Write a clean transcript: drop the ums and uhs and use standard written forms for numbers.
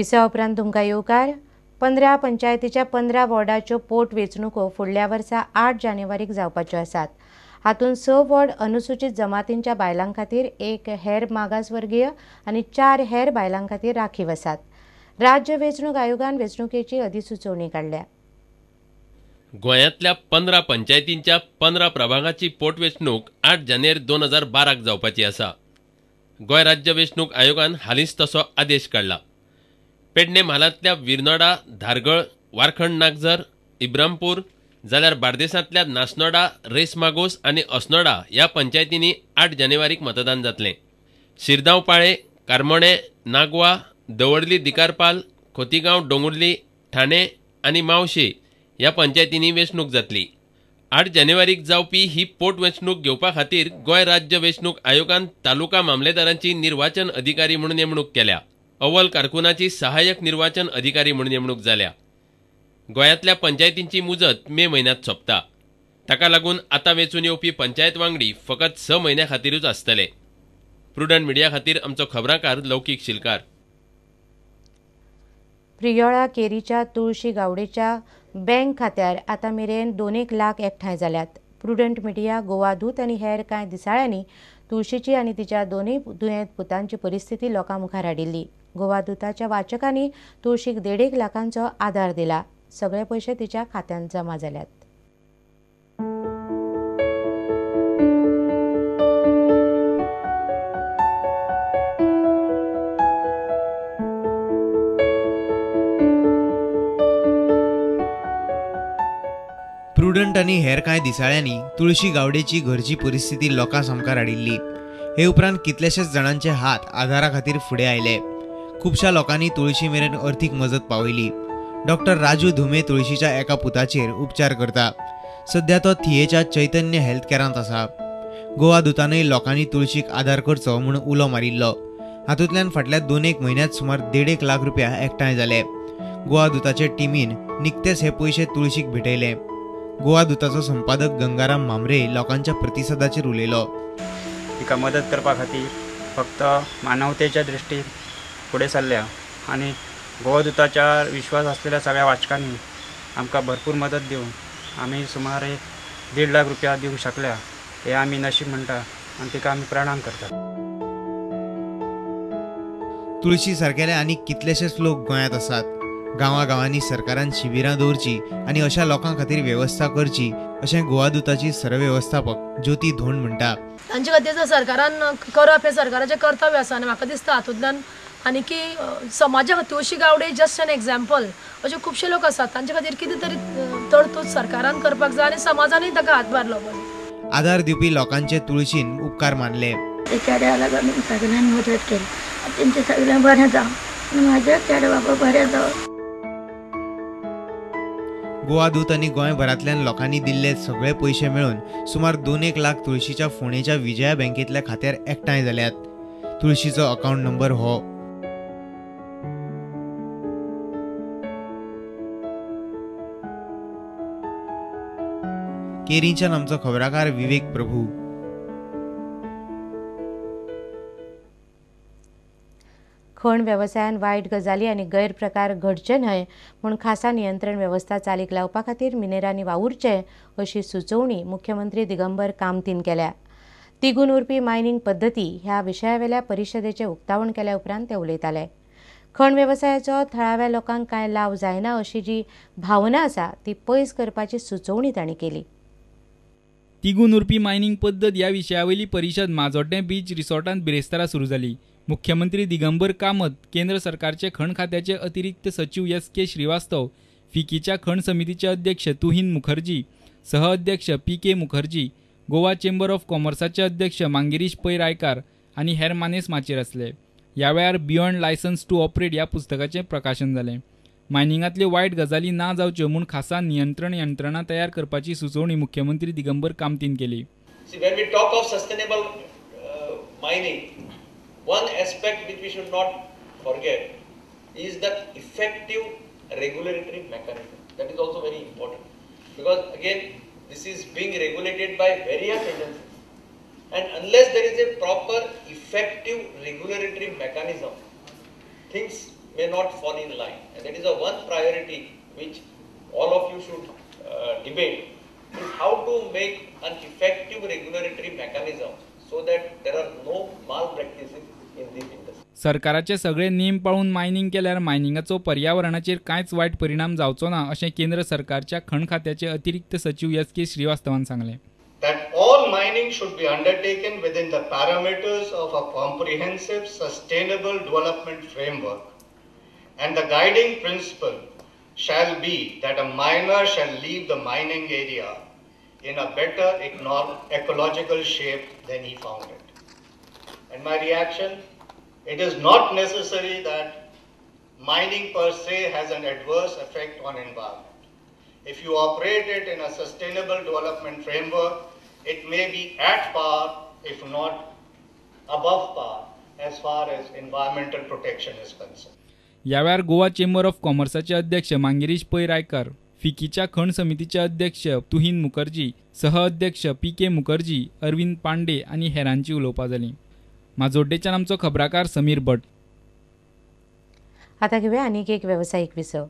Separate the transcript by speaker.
Speaker 1: Visa उपरांत तुमकां येवकार 15 पंचायतीच्या 15 वॉर्डाच्यो पोट वेंचणुको फुडल्या वर्सा 8 जानेवारीक जावपाच्यो आसात। हातूंत 6 वॉर्ड अनुसूचित जमातींच्या बायलां खातीर, 1 हेर मागासवर्गीय आनी 4 हेर बायलां खातीर राखीव आसात। राज्य वेंचणूक आयोगान वेंचणुकेची अधिसुचोवणी काडल्या।
Speaker 2: गोंयांतल्या 15 पंचायतींच्या 15 प्रभागाची पोटवेंचणूक 8 जानेर 2012 जावपाची आसा। गोंय राज्य वेंचणूक आयोगान हालींच तसो आदेश काडला। पेडणे म्हालांतल्या विर्नोडा, धारगळ, वारखंड नागझर, इब्रामपूर जाल्यार बार्देसांतल्या नासनोडा, रेसमागोस आनी अस्नोडा ह्या पंचायतींनी 8 जानेवारीक मतदान जातलें। शिरगांव पाळे, कारमोणे, नागवा, दवर्ली दिकारपाल, खोतीगांव डोंगुर्ली, ठाणे आनी मावशे ह्या पंचायतींनी वेंचणूक जातली। 8 जानेवारीक जावपी ही पोटवेंचणूक घेवपा खातीर गोंय राज्य वेंचणूक आयोगान तालुका मामलेदारांची निर्वाचन अधिकारी म्हणून नेमणूक केल्या। अव्वल कारकुनाची सहाय्यक निर्वाचन अधिकारी म्हणून नेमणूक जाल्या। गोंयांतल्या पंचायतींची मुजत मे म्हयन्यांत सोंपता। ताका लागून आतां वेंचून येवपी पंचायत वांगडी फकत 6 म्हयन्यां खातीरूच आसतले। प्रुडंट मिडिया खातीर आमचो खबराकार लौकीक शिलकार।
Speaker 1: प्रियोळा केरीच्या तुळशी गावडेच्या बँक खात्यार आतां मेरेन 2 लाख एकठांय जाल्यात। प्रुडंट मिडिया, गोवा दूत आनी हेर कांय दिसाळ्यांनी तुळशीची आनी तिच्या दोनूय दुयेंत पुतांची परिस्थिती लोकां मुखार हाडिल्ली। गोवा दूताच्या वाचकांनी तुळशीक 1.5 लाखांचो आदार दिला। सगळे पयशे तिच्या खात्यांत जमा जाल्यात।
Speaker 3: प्रुडंट आनी हेर कांय दिसाळ्यांनी तुळशी गावडेची घरची परिस्थिती लोकां समकार हाडिल्ली। हे उपरांत कितलेशेच जाणांचे हात आदारा खातीर फुडें आयले। खुबशा लोकांनी तुळशी मेरेन अर्थीक मजत पावयली। डॉक्टर राजू धुमे तुळशीच्या एका पुताचेर उपचार करता। सध्या तो थियेच्या चैतन्य हेल्थ कॅरांत आसा। गोवा दूतानय लोकांनी तुळशीक आदार करचो म्हूण उलो मारिल्लो। हातूंतल्यान फाटल्या 2 म्हयन्यांत सुमार 1.5 लाख रुपया एकठांय जाले। गोवा दूताचे टिमीन निकतेच हे पयशे तुळशीक भेटयले। गोवा दूताचो संपादक गंगाराम मामरे लोकांच्या प्रतिसादाचेर उलयलो।
Speaker 4: तिका मदत करपा खातीर फक्त मानवतेच्या दृश्टीन फुडें सरल्या आनी गोवा दूताच्या विश्वास आसलेल्या सगळ्या वाचकांनी आमकां भरपूर मदत दिवन आमी सुमार 1.5 लाख रुपया दिवंक शकल्या। हे आमी नशीब म्हणटा आनी तिका आमी प्रणाम करता।
Speaker 3: तुळशी सारकेले आनी कितलेशेच लोक गोंयांत आसात। गांवांनी सरकारान शिबिरां दवरची आनी अशा लोकां खातीर वेवस्था करची अशें गोवा दूताची सरवेवस्थापक ज्योती धोंड म्हणटा।
Speaker 5: तांचे खातीर सरकारान करप हे सरकाराचें कर्तव्य आसा आनी म्हाका दिसता हातूंतल्यान आनी की समाजा खातीर तुळशी गावडे जस्ट एन एग्जाम्पल अशे खुबशे लोक आसात तांचे खातीर कितें तरी तरतूद सरकारान करपाक जाय आनी समाजानूय ताका हातभार लावपाक।
Speaker 3: आदार दिवपी लोकांचे तुळशीन उपकार मानले।
Speaker 6: चेड्या लागून सगळ्यांनी मदत केली। तेंचें सगळें बरें जावं, म्हाजें चेडे बाबा बरें जावं।
Speaker 3: गोवा दूत आनी गोंयभरांतल्यान लोकांनी दिल्ले सगळे पयशे मेळून सुमार 2 लाख तुळशीच्या फोंडेच्या विजया बँकेंतल्या खात्यार एकठांय जाल्यात। तुळशीचो अकाउंट नंबर हो। केरींच्यान आमचो खबराकार विवेक प्रभू।
Speaker 1: खण वेवसायान वायट गजाली आनी गैरप्रकार घडचे न्हय म्हूण खासा नियंत्रण वेवस्था चालीक लावपा खातीर मिनेरांनी वावुरचे अशी सुचोवणी मुख्यमंत्री दिगंबर कामतीन केल्या। तिगून उरपी मायनिंग पद्दती ह्या विशयावेल्या परिशदेचें उक्तावण केल्या उपरांत ते उलयताले। खण वेवसायाचो थळाव्या लोकांक कांय लाव जायना अशी जी भावना आसा ती पयस करपाची सुचोवणी तांणी केली।
Speaker 7: तिगून उरपी मायनिंग पद्दत ह्या विशयावयली परिशद माजोड्डें बीच रिसॉर्टांत बिरेस्तारा सुरू जाली। मुख्यमंत्री दिगंबर कामत, केंद्र सरकारचे खण खात्याचे अतिरिक्त सचिव एस.के. श्रीवास्तव, फिकीच्या खण समितीचे अध्यक्ष तुहीन मुखर्जी, सहअध्यक्ष P K. Mukherjee, Goa chamber of कॉमर्साचे अध्यक्ष मांगिरीश पै रायकार आनी हेर मानेस माचेर आसले। ह्या वेळार बियॉन्ड लायसन्स टू ऑपरेट ह्या पुस्तकाचें प्रकाशन जालें। मायनिंगांतल्यो वायट गजाली ना जावच्यो म्हूण खासा नियंत्रण यंत्रणा तयार करपाची सुचोवणी मुख्यमंत्री दिगंबर कामतीन केली।
Speaker 8: When we talk of sustainable mining, one aspect which we should not forget is the effective regulatory mechanism. That is also very important, because again this is being regulated by various agencies, and unless there is a proper effective regulatory mechanism, things may not fall in line. And that is the one priority which all of you should debate, is how to make an effective regulatory mechanism so that there are no malpractices in this industry.
Speaker 7: सरकाराचे सगळे name पाळून mining केल्यार मायनिंगाचो पर्यावरणाचेर कांयच वायट परिणाम जावचो ना अशें केंद्र सरकारच्या खण खात्याचे अतिरिक्त सचिव एस.के. श्रीवास्तवान सांगले.
Speaker 9: That all mining should be undertaken within the parameters of a comprehensive sustainable development framework, and the guiding principle shall be that a miner shall leave the mining area in a better ecological shape than he found it. And my reaction, it is not necessary that mining per se has an adverse effect on environment. If you operate it in a sustainable development framework, it may be at par, if not above par, as far as environmental protection is concerned.
Speaker 7: यावेळार Goa chamber of कॉमर्साचे अध्यक्ष मांगिरीश पै रायकर, फिकीच्या खण समितीचे अध्यक्ष तुहीन मुखर्जी, सह अध्यक्ष PK. Mukherjee, Arvind Pande आनी हेरांची उलोवपां जालीं. माजोड्डेच्यान आमचो खबराकार समीर भट.
Speaker 1: आता घेऊया आनीक एक व्यावसायिक विसव.